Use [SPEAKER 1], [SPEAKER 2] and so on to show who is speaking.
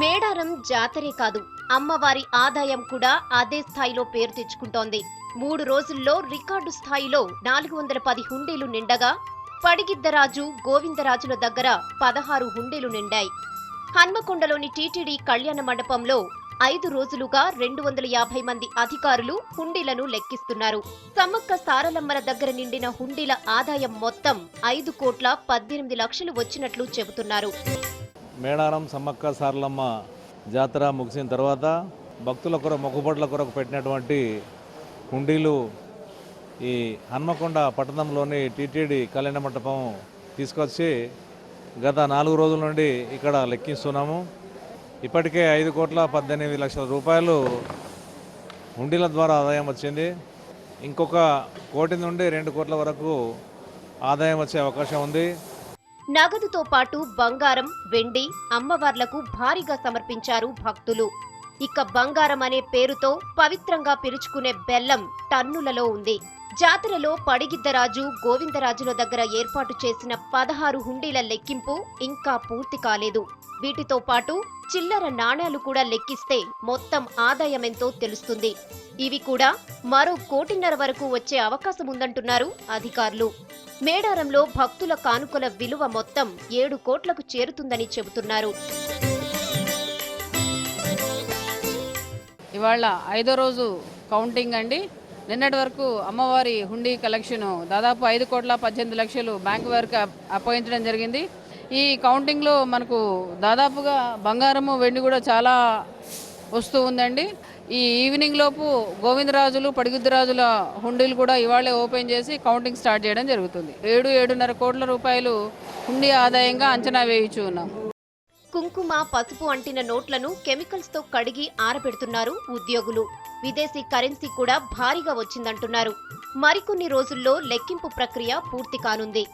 [SPEAKER 1] మేడారం జాతరే కాదు, అమ్మవారి ఆదాయం కూడా అదే స్థాయిలో పేరు తెచ్చుకుంటోంది. 3 రోజుల్లో రికార్డు స్థాయిలో 410 హుండీలు నిండగా పడిగిద్దరాజు, గోవిందరాజుల దగ్గర 16 హుండీలు నిండాయి. హన్మకొండలోని టీటీడీ కళ్యాణ మండపంలో 5 రోజులుగా 250 మంది అధికారులు హుండీలను లెక్కిస్తున్నారు. సమ్మక్క సారలమ్మల దగ్గర నిండిన హుండీల ఆదాయం మొత్తం 5,18 లక్షలు వచ్చినట్లు చెబుతున్నారు.
[SPEAKER 2] మేడారం సమ్మక్క సారలమ్మ జాతర ముగిసిన తర్వాత భక్తుల కొరకు మొక్కుబడుల కొరకు పెట్టినటువంటి హుండీలు ఈ హన్మకొండ పట్టణంలోని టీటీడీ కళ్యాణ మండపం తీసుకొచ్చి గత 4 రోజుల నుండి ఇక్కడ లెక్కిస్తున్నాము. ఇప్పటికే 5,18 లక్షల రూపాయలు హుండీల ద్వారా ఆదాయం వచ్చింది. ఇంకొక 1 కోటి నుండి 2 కోట్ల వరకు ఆదాయం వచ్చే అవకాశం ఉంది.
[SPEAKER 1] నగదుతో పాటు బంగారం, వెండి అమ్మవార్లకు భారీగా సమర్పించారు భక్తులు. ఇక బంగారం అనే పేరుతో పవిత్రంగా పిలుచుకునే బెల్లం టన్నులలో ఉంది. జాతరలో పడిగిద్దరాజు, గోవిందరాజుల దగ్గర ఏర్పాటు చేసిన 16 హుండీల లెక్కింపు ఇంకా పూర్తి కాలేదు. వీటితో పాటు చిల్లర నాణేలు కూడా లెక్కిస్తే మొత్తం ఆదాయమెంతో తెలుస్తుంది. ఇవి కూడా మరో 1.5 కోటి వరకు వచ్చే అవకాశం ఉందంటున్నారు అధికారులు. మేడారంలో భక్తుల కానుకల విలువ మొత్తం 7 కోట్లకు చేరుతుందని చెబుతున్నారు.
[SPEAKER 3] ఇవాళ 5వ రోజు కౌంటింగ్ అండి. నిన్నటి వరకు అమ్మవారి హుండీ కలెక్షన్ దాదాపు 5,18 లక్షలు బ్యాంకు వారికి అప్పగించడం జరిగింది. ఈ కౌంటింగ్లో మనకు దాదాపుగా బంగారము, వెండి కూడా చాలా వస్తూ ఉందండి. ఈ ఈవినింగ్ లోపు గోవిందరాజులు, పడిగిద్దరాజుల హుండీలు కూడా ఇవాళే ఓపెన్ చేసి కౌంటింగ్ స్టార్ట్ చేయడం జరుగుతుంది. 7-7.5 కోట్ల రూపాయలు హుండీ ఆదాయంగా అంచనా వేయించు ఉన్నాం.
[SPEAKER 1] కుంకుమ, పసుపు అంటిన నోట్లను కెమికల్స్ తో కడిగి ఆరబెడుతున్నారు ఉద్యోగులు. విదేశీ కరెన్సీ కూడా భారీగా వచ్చిందంటున్నారు. మరికొన్ని రోజుల్లో లెక్కింపు ప్రక్రియ పూర్తి కానుంది.